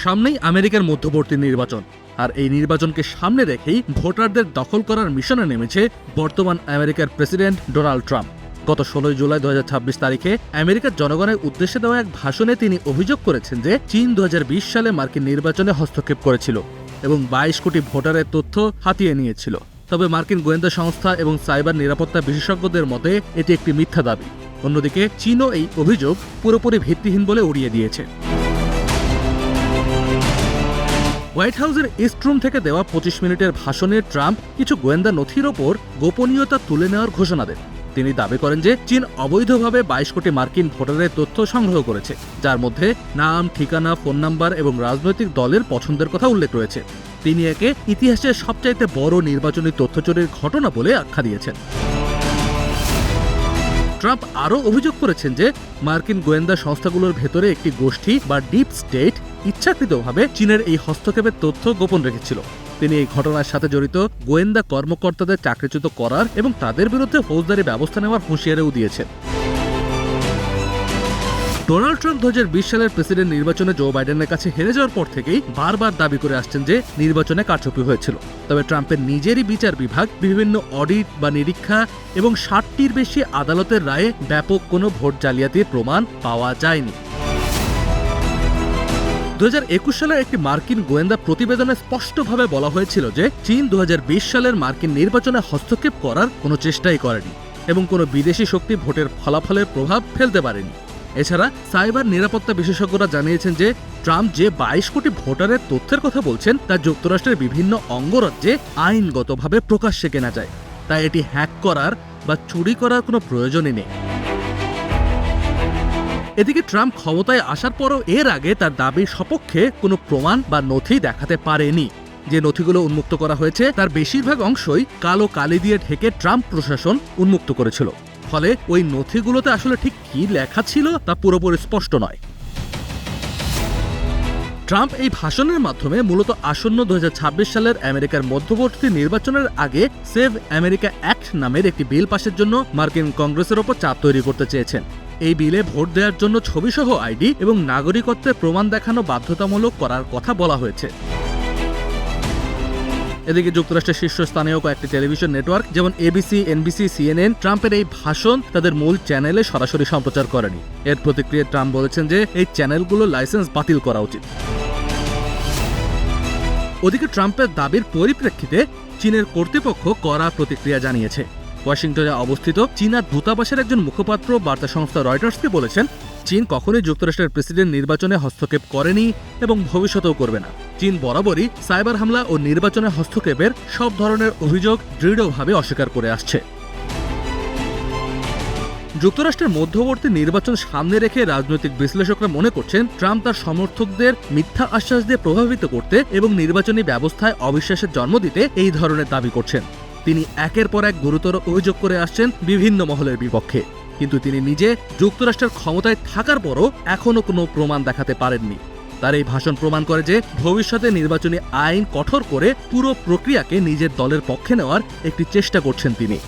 সামনেই আমেরিকার মধ্যবর্তী নির্বাচন, আর এই নির্বাচনকে সামনে রেখেই ভোটারদের দখল করার মিশনে নেমেছে বর্তমান আমেরিকার প্রেসিডেন্ট ডোনাল্ড ট্রাম্প। গত 16 জুলাই 2026 তারিখে আমেরিকার জনগণের উদ্দেশ্যে দেওয়া এক ভাষণে তিনি অভিযোগ করেছেন যে চীন 2020 সালে মার্কিন নির্বাচনে হস্তক্ষেপ করেছিল এবং 22 কোটি ভোটারের তথ্য হাতিয়ে নিয়েছিল। তবে মার্কিন গোয়েন্দা সংস্থা এবং সাইবার নিরাপত্তা বিশেষজ্ঞদের মতে এটি একটি মিথ্যা দাবি। অন্যদিকে চীনও এই অভিযোগ পুরোপুরি ভিত্তিহীন বলে উড়িয়ে দিয়েছে। হোয়াইট হাউসের ইস্ট রুম থেকে দেওয়া 25 মিনিটের ভাষণে ট্রাম্প কিছু গোয়েন্দা নথির ওপর গোপনীয়তা তুলে নেওয়ার ঘোষণা দেন। তিনি দাবি করেন যে চীন অবৈধভাবে 22 কোটি মার্কিন ভোটারের তথ্য সংগ্রহ করেছে, যার মধ্যে নাম, ঠিকানা, ফোন নাম্বার এবং রাজনৈতিক দলের পছন্দের কথা উল্লেখ রয়েছে। তিনি একে ইতিহাসের সবচাইতে বড় নির্বাচনী তথ্য চুরির ঘটনা বলে আখ্যা দিয়েছেন। ট্রাম্প আরও অভিযোগ করেছেন যে মার্কিন গোয়েন্দা সংস্থাগুলোর ভেতরে একটি গোষ্ঠী বা ডিপ স্টেট ইচ্ছাকৃতভাবে চীনের এই হস্তক্ষেপের তথ্য গোপন রেখেছিল। তিনি এই ঘটনার সাথে জড়িত গোয়েন্দা কর্মকর্তাদের চাকরিচ্যুত করার এবং তাদের বিরুদ্ধে ফৌজদারি ব্যবস্থা নেওয়ার হুঁশিয়ারিও দিয়েছেন। ডোনাল্ড ট্রাম্প 2020 সালের প্রেসিডেন্ট নির্বাচনে জো বাইডেনের কাছে হেরে যাওয়ার পর থেকেই বারবার দাবি করে আসছেন যে নির্বাচনে কারচুপি হয়েছিল। তবে ট্রাম্পের নিজেরই বিচার বিভাগ বিভিন্ন অডিট বা নিরীক্ষা এবং 60টির বেশি আদালতের রায়ে ব্যাপক কোনো ভোট জালিয়াতির প্রমাণ পাওয়া যায়নি। 2021 সালের একটি মার্কিন গোয়েন্দা প্রতিবেদনে স্পষ্টভাবে বলা হয়েছিল যে চীন 2020 সালের মার্কিন নির্বাচনে হস্তক্ষেপ করার কোনো চেষ্টাই করেনি এবং কোনো বিদেশি শক্তি ভোটের ফলাফলের প্রভাব ফেলতে পারেনি। এছাড়া সাইবার নিরাপত্তা বিশেষজ্ঞরা জানিয়েছেন যে ট্রাম্প যে 22 কোটি ভোটারের তথ্যের কথা বলছেন তা যুক্তরাষ্ট্রের বিভিন্ন অঙ্গরাজ্যে আইনগতভাবে প্রকাশ্যে কেনা যায়, তাই এটি হ্যাক করার বা চুরি করার কোনো প্রয়োজনই নেই। এদিকে ট্রাম্প ক্ষমতায় আসার পরও এর আগে তার দাবির সপক্ষে কোনো প্রমাণ বা নথি দেখাতে পারেনি। যে নথিগুলো উন্মুক্ত করা হয়েছে তার বেশিরভাগ অংশই কালো কালি দিয়ে ঢেকে ট্রাম্প প্রশাসন উন্মুক্ত করেছিল, ফলে ওই নথিগুলোতে আসলে ঠিক কি লেখা ছিল তা পুরোপুরি স্পষ্ট নয়। ট্রাম্প এই ভাষণের মাধ্যমে মূলত আসন্ন 2026 সালের আমেরিকার মধ্যবর্তী নির্বাচনের আগে সেভ আমেরিকা অ্যাক্ট নামের একটি বিল পাশের জন্য মার্কিন কংগ্রেসের ওপর চাপ তৈরি করতে চেয়েছেন। এই বিলে ভোট দেওয়ার জন্য ছবিসহ আইডি এবং নাগরিকত্বের প্রমাণ দেখানো বাধ্যতামূলক করার কথা বলা হয়েছে। এদিকে যুক্তরাষ্ট্রের শীর্ষস্থানীয় কয়েকটি টেলিভিশন নেটওয়ার্ক যেমন এবিসি, এনবিসি, সিএনএন ট্রাম্পের এই ভাষণ তাদের মূল চ্যানেলে সরাসরি সম্প্রচার করেনি। এর প্রতিক্রিয়ায় ট্রাম্প বলেছেন যে এই চ্যানেলগুলোর লাইসেন্স বাতিল করা উচিত। ওদিকে ট্রাম্পের দাবির পরিপ্রেক্ষিতে চীনের কর্তৃপক্ষ কড়া প্রতিক্রিয়া জানিয়েছে। ওয়াশিংটনে অবস্থিত চীনা দূতাবাসের একজন মুখপাত্র বার্তা সংস্থা রয়টার্সকে বলেছেন, চীন কখনোই যুক্তরাষ্ট্রের প্রেসিডেন্ট নির্বাচনে হস্তক্ষেপ করেনি এবং ভবিষ্যতেও করবে না। চীন বরাবরই সাইবার হামলা ও নির্বাচনে হস্তক্ষেপের সব ধরনের অভিযোগ দৃঢ়ভাবে অস্বীকার করে আসছে। যুক্তরাষ্ট্রের মধ্যবর্তী নির্বাচন সামনে রেখে রাজনৈতিক বিশ্লেষকরা মনে করছেন ট্রাম্প তার সমর্থকদের মিথ্যা আশ্বাস দিয়ে প্রভাবিত করতে এবং নির্বাচনী ব্যবস্থায় অবিশ্বাসের জন্ম দিতে এই ধরনের দাবি করছেন। তিনি একের পর এক গুরুতর অভিযোগ করে আসছেন বিভিন্ন মহলের বিপক্ষে, কিন্তু তিনি নিজে যুক্তরাষ্ট্রের ক্ষমতায় থাকার পরও এখনও কোনো প্রমাণ দেখাতে পারেননি। তার এই ভাষণ প্রমাণ করে যে ভবিষ্যতে নির্বাচনী আইন কঠোর করে পুরো প্রক্রিয়াকে নিজের দলের পক্ষে নেওয়ার একটি চেষ্টা করছেন তিনি।